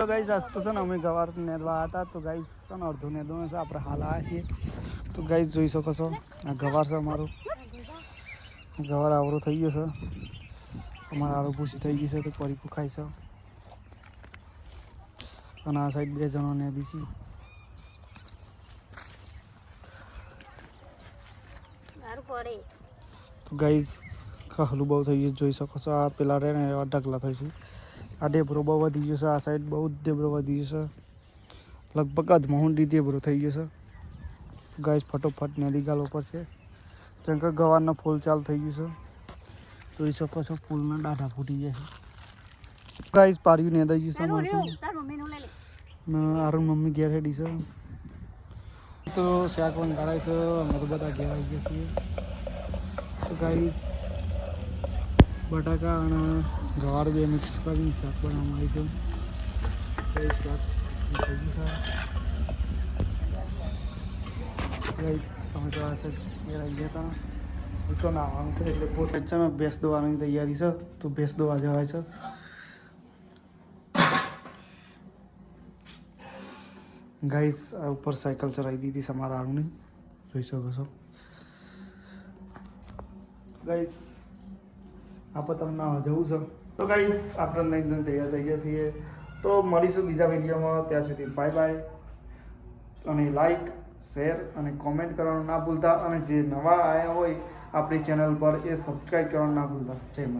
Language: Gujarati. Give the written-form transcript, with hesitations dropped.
તો ગાઈસ આજ તો છે ને અમે ગવાર નેદવા હતા તો ગાઈસ છે ને અડધો નેદવાનું છે આપણે હાલ આવ્યા છીએ તો ગાઈસ જોઈ શકો છો આ ગવાર છે અમારું ગવાર આવરો થઈ ગયો છે અમારે આરો પૂછી થઈ ગઈ છે તો પરીકું ખાય છે અને આ સાઈડ 2 જણો નેદી છે તો ગાઈસ હલું બહુ થઈ ગયું જોઈ શકો છો આ પેલા રહે ને એવા ઢગલા થઈ છે આ ડેબરો બહુ વધી ગયો છે આ સાઈડ બહુ જ ડેબરો વધી ગયો છે લગભગ અધમહોંડી ડેબરો થઈ ગયો છે ગાઈસ ફટોફટ નેદી ગાલ ઉપર છે કેમ કે ગવારના ફૂલ ચાલ થઈ ગયું છે જોઈ શકો છો ફૂલના ડાઢા ફૂટી ગયા છે ગાઈસ પાર્યું નેદાઈ ગયું છે આરું મમ્મી ઘેર હેડી છે તો શાક વંગાળાય છે અમે તો બધા ઘેર આવી ગયા છીએ તો ગાઈસ બટાકા અને ગવાર બે મિક્સ કરીને શાક બનાવવામાં આવી છે શાક થઈ ગયું છે અમે તો આ સાઈડ ઘેર આવી ગયા હતા તો નાવાનું છે એટલે પોતે છે ને ભેંસ દોવાની તૈયારી છે તો ભેંસ દોવા જવાય છે ગાઈસ આ ઉપર સાયકલ ચલાવી દીધી છે અમારા આરુની જોઈ શકો છો ગાઈસ આપણે તમને જવું છે તો ગાઈસ આપણે નહીં તૈયાર થઈ ગયા છીએ તો મળીશું બીજા વિડીયોમાં ત્યાં સુધી બાય બાય અને લાઈક શેર અને કોમેન્ટ કરવાનું ના ભૂલતા અને જે નવા આવ્યા હોય આપણી ચેનલ પર એ સબસ્ક્રાઈબ કરવાનું ના ભૂલતા જય માતા